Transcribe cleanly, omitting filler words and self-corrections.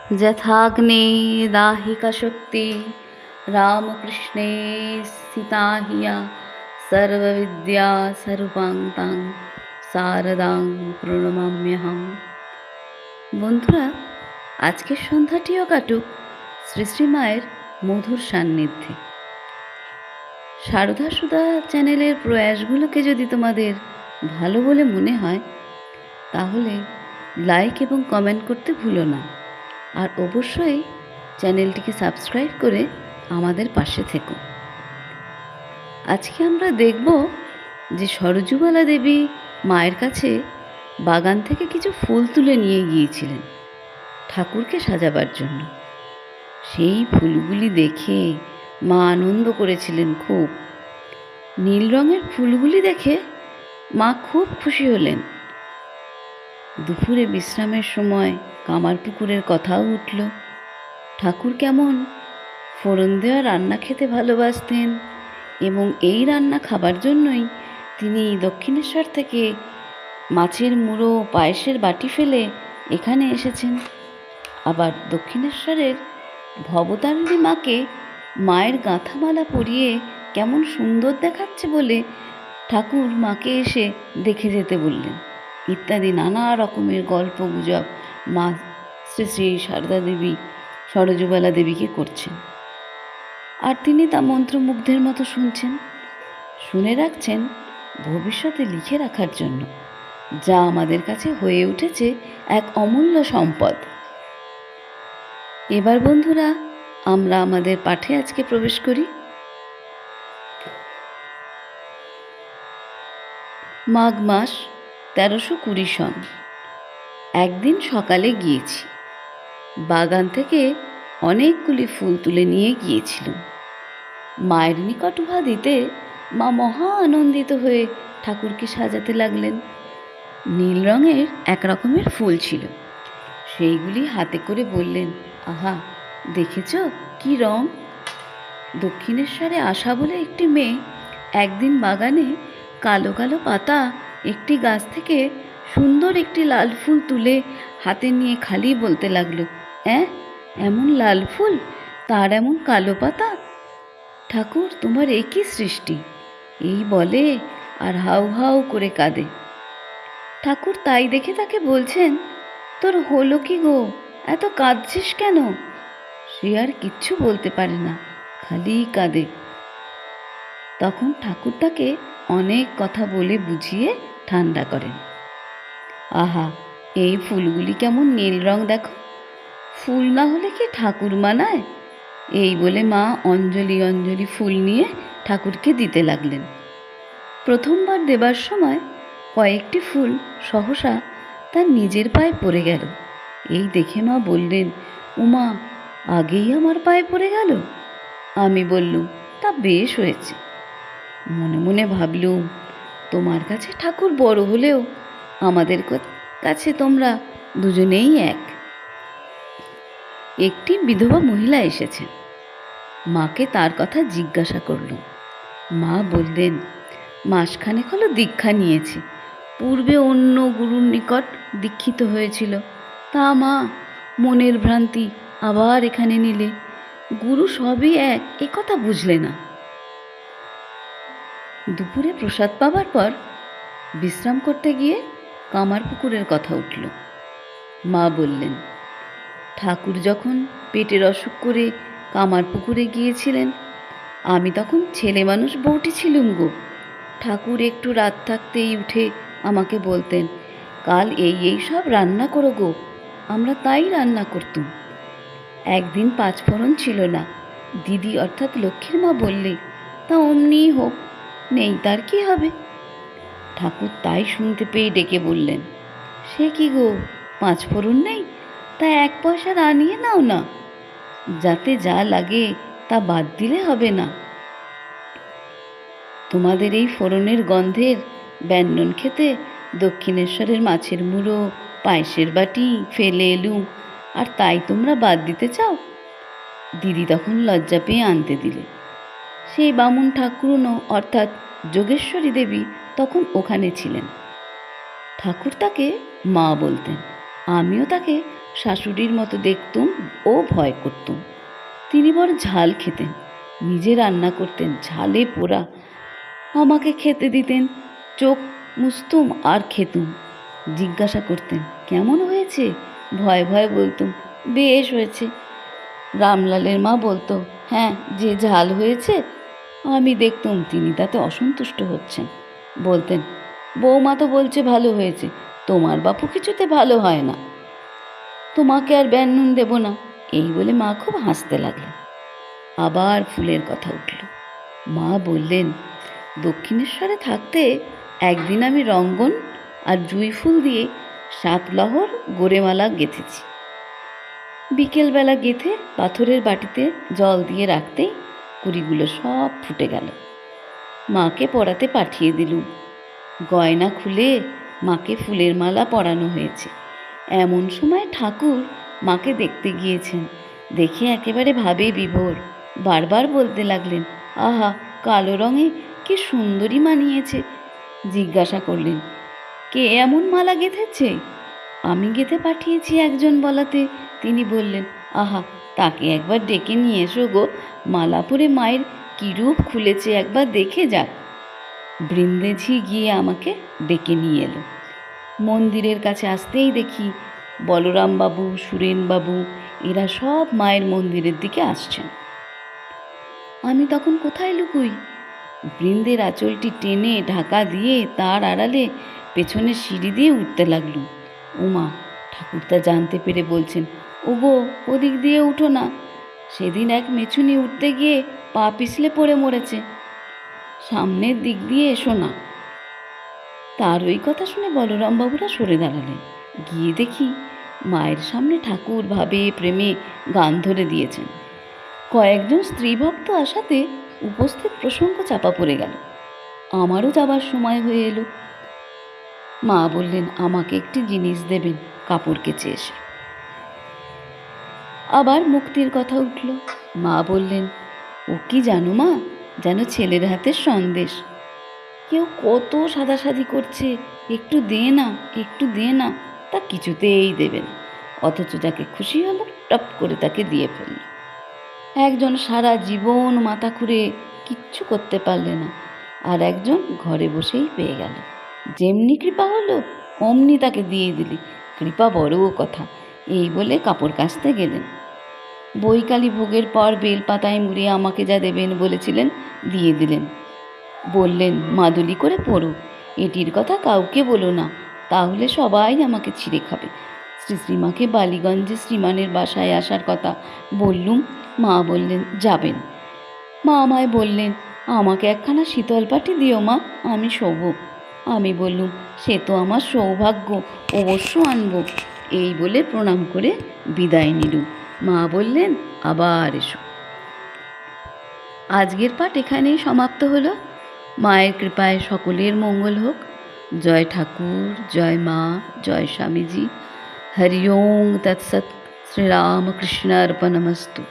যথাগ্নে দাহিকা শক্তি রামকৃষ্ণে স্থিতা হিয়া সর্ববিদ্যা স্বরূপাং তাং শারদাং প্রণমাম্যহম। বন্ধুরা, আজকের সন্ধ্যাটিও কাটুক শ্রী শ্রী মায়ের মধুর সান্নিধ্যে। সারদা সুধা চ্যানেলের প্রয়াসগুলোকে যদি তোমাদের ভালো বলে মনে হয় তাহলে লাইক এবং কমেন্ট করতে ভুলো না, আর অবশ্যই চ্যানেলটিকে সাবস্ক্রাইব করে আমাদের পাশে থেকো। আজকে আমরা দেখব যে সরজুবালা দেবী মায়ের কাছে বাগান থেকে কিছু ফুল তুলে নিয়ে গিয়েছিলেন ঠাকুরকে সাজাবার জন্য। সেই ফুলগুলি দেখে মা আনন্দ করেছিলেন খুব। নীল রঙের ফুলগুলি দেখে মা খুব খুশি হলেন। দুপুরে বিশ্রামের সময় কামারপুকুরের কথাও উঠল। ঠাকুর কেমন ফোড়ন দেওয়া রান্না খেতে ভালোবাসতেন এবং এই রান্না খাবার জন্যই তিনি দক্ষিণেশ্বর থেকে মাছের মুড়ো পায়েসের বাটি ফেলে এখানে এসেছেন। আবার দক্ষিণেশ্বরের ভবতারিণী মাকে মায়ের গাঁথামালা পরিয়ে কেমন সুন্দর দেখাচ্ছে বলে ঠাকুর মাকে এসে দেখে যেতে বললেন, ইত্যাদি নানা রকমের গল্প গুজব মা শ্রী শ্রী সারদা দেবী সরজুবালা দেবীকে করছেন। আর তিনি তা মন্ত্রমুগ্ধের মতো শুনছেন, শুনে রাখছেন ভবিষ্যতে লিখে রাখার জন্য, যা আমাদের কাছে হয়ে উঠেছে এক অমূল্য সম্পদ। এবার বন্ধুরা, আমরা আমাদের পাঠে আজকে প্রবেশ করি। মাঘ মাস 1320 সন। একদিন সকালে গিয়েছি। বাগান থেকে অনেকগুলি ফুল তুলে নিয়ে গিয়েছিলাম। মায়ের নিকট উহা দিতে মা মহা আনন্দিত হয়ে ঠাকুরকে সাজাতে লাগলেন। নীল রঙের এক রকমের ফুল ছিল, সেইগুলি হাতে করে বললেন, আহা, দেখেছ কি রং! দক্ষিণেশ্বরে আসা বলে একটি মেয়ে একদিন বাগানে কালো কালো পাতা একটি গাছ থেকে সুন্দর একটি লাল ফুল তুলে হাতে নিয়ে খালি বলতে লাগলো, এমন লাল ফুল, তার এমন কালো পাতা! ঠাকুর, তোমার এ কি সৃষ্টি! এই বলে আর হাউ হাউ করে কাঁদে। ঠাকুর তাই দেখে তাকে বলছেন, তোর হলো কি গো, এত কাঁদছিস কেন? সে আর কিচ্ছু বলতে পারে না, খালি কাঁদে। তখন ঠাকুর তাকে অনেক কথা বলে বুঝিয়ে ঠান্ডা করেন। আহা, এই ফুলগুলি কেমন নীল রং দেখো! ফুল না হলে কি ঠাকুর মানায়? এই বলে মা অঞ্জলি অঞ্জলি ফুল নিয়ে ঠাকুরকে দিতে লাগলেন। প্রথমবার দেবার সময় কয়েকটি ফুল সহসা তার নিজের পায়ে পড়ে গেল। এই দেখে মা বললেন, উমা, আগেই আমার পায়ে পড়ে গেল? আমি বললুম, তা বেশ হয়েছে। মনে মনে ভাবলুম, তোমার কাছে ঠাকুর বড় হলেও আমাদের কাছে তোমরা দুজনেই এক। একটি বিধবা মহিলা এসেছেন। মাকে তার কথা জিজ্ঞাসা করলুম। মা বললেন, মাসখানেক হলো দীক্ষা নিয়েছি। পূর্বে অন্য গুরুর নিকট দীক্ষিত হয়েছিল। তা মা, মনের ভ্রান্তি আবার এখানে নিলে। গুরু সবই এক, এ কথা বুঝলে না। দুপুরে প্রসাদ পাবার পর বিশ্রাম করতে গিয়ে কামারপুকুরের কথা উঠল। মা বললেন, ঠাকুর যখন পেটের অসুখ করে কামারপুকুরে গিয়েছিলেন, আমি তখন ছেলে মানুষ বউটি ছিলুম গো। ঠাকুর একটু রাত থাকতেই উঠে আমাকে বলতেন, কাল এই এই সব রান্না করো গো। আমরা তাই রান্না করতুম। একদিন 5 ফোড়ন ছিল না। দিদি অর্থাৎ লক্ষ্মীর মা বললে, তা অমনিই হোক, নেই তার কি হবে? ঠাকুর তাই শুনতে পেয়ে ডেকে বললেন, সে কি গো, 5 ফোড়ন নেই? তা 1 পয়সা আনিয়ে নাও না, যাতে যা লাগে তা বাদ দিলে হবে না। তোমাদের এই ফোড়নের গন্ধের ব্যঞ্জন খেতে দক্ষিণেশ্বরের মাছের মুড়ো পায়েসের বাটি ফেলে এলুম, আর তাই তোমরা বাদ দিতে চাও? দিদি তখন লজ্জা পেয়ে আনতে দিলে। সেই বামুন ঠাকুরনও অর্থাৎ যোগেশ্বরী দেবী তখন ওখানে ছিলেন। ঠাকুর তাকে মা বলতেন, আমিও তাকে শাশুড়ির মতো দেখতুম ও ভয় করতুম। তিনি বড় ঝাল খেতেন, নিজে রান্না করতেন, ঝালে পোড়া আমাকে খেতে দিতেন। চোখ মুছতুম আর খেতুম। জিজ্ঞাসা করতেন কেমন হয়েছে, ভয়ে ভয়ে বলতুম বেশ হয়েছে। রামলালের মা বলতো হ্যাঁ যে ঝাল হয়েছে। আমি দেখতুম তিনি তাতে অসন্তুষ্ট হচ্ছেন, বলতেন বৌমা তো বলছে ভালো হয়েছে, তোমার বাপু কিছুতে ভালো হয় না, তোমাকে আর ব্যান নুন দেব না। এই বলে মা খুব হাসতে লাগলেন। আবার ফুলের কথা উঠল। মা বললেন দক্ষিণেশ্বরে থাকতে একদিন আমি রঙ্গন আর জুঁই ফুল দিয়ে 7 লহর গোরেমালা গেঁথেছি। বিকেলবেলা গেঁথে পাথরের বাটিতে জল দিয়ে রাখতেই কুড়িগুলো সব ফুটে গেল। মাকে পরাতে পাঠিয়ে দিলুম। গয়না খুলে মাকে ফুলের মালা পরানো হয়েছে। এমন সময় ঠাকুর মাকে দেখতে গিয়েছেন। দেখে একেবারে ভাবে বিভোর। বারবার বলতে লাগলেন আহা, কালো রঙে কি সুন্দরী মানিয়েছে। জিজ্ঞাসা করলেন কে এমন মালা গেঁথেছে? আমি গেঁথে পাঠিয়েছি একজন বলাতে তিনি বললেন আহা, তাকে একবার ডেকে নিয়ে এসো গো, মালা পরে মায়ের কী রূপ খুলেছে একবার দেখে যাক। বৃন্দেঝি গিয়ে আমাকে ডেকে নিয়ে এলো। মন্দিরের কাছে আসতেই দেখি বলরামবাবু, সুরেনবাবু এরা সব মায়ের মন্দিরের দিকে আসছেন। আমি তখন কোথায় লুকুই? বৃন্দের আঁচলটি টেনে ঢাকা দিয়ে তার আড়ালে পেছনের সিঁড়ি দিয়ে উঠতে লাগলুম। উমা, ঠাকুরতা জানতে পেরে বলছেন ওগো, ওদিক দিয়ে উঠো না, সেদিন এক মেছুনি উঠতে গিয়ে পা পিছলে পড়ে মরেছে, সামনের দিক দিয়ে এসো না। তার ওই কথা শুনে বলরামবাবুরা সরে দাঁড়ালেন। গিয়ে দেখি মায়ের সামনে ঠাকুর ভাবে প্রেমে গান ধরে দিয়েছেন। কয়েকজন স্ত্রীভক্ত আসাতে উপস্থিত প্রসঙ্গ চাপা পড়ে গেল। আমারও যাবার সময় হয়ে এলো। মা বললেন আমাকে একটি জিনিস দেবেন, কাপড় কেচে এসে। আবার মুক্তির কথা উঠল। মা বললেন ও কি জানো মা, যেন ছেলের হাতের সন্দেশ। কেউ কত সাদাসাদি করছে, একটু দে না, একটু দে না, তা কিছুতেই দেবে না। অথচ যাকে খুশি হলো টপ করে তাকে দিয়ে ফেলল। একজন সারা জীবন মাথা খুঁড়ে কিচ্ছু করতে পারলে না, আর একজন ঘরে বসেই পেয়ে গেল। যেমনি কৃপা হলো অমনি তাকে দিয়ে দিলি, কৃপা বড় কথা। এই বলে কাপড় কাচতে গেলেন। বৈকালী ভোগের পর বেলপাতায় মুড়িয়ে আমাকে যা দেবেন বলেছিলেন দিয়ে দিলেন। বললেন মাদুলি করে পড়ো, এটির কথা কাউকে বলো না, তাহলে সবাই আমাকে ছিঁড়ে খাবে। শ্রীশ্রীমাকে বালিগঞ্জে শ্রীমানের বাসায় আসার কথা বললুম। মা বললেন যাবেন। মা আমায় বললেন আমাকে একখানা শীতল পাটি দিও মা, আমি শোব। আমি বললুম সে তো আমার সৌভাগ্য, অবশ্য আনব। এই বলে প্রণাম করে বিদায় নিলুম। মা বললেন আবার এসো। আজকের পাঠ এখানেই সমাপ্ত হলো। মায়ের কৃপায় সকলের মঙ্গল হোক। জয় ঠাকুর, জয় মা, জয় স্বামীজি। হরি ওম তৎসৎ। শ্রীরামকৃষ্ণ अर्पणमस्तु।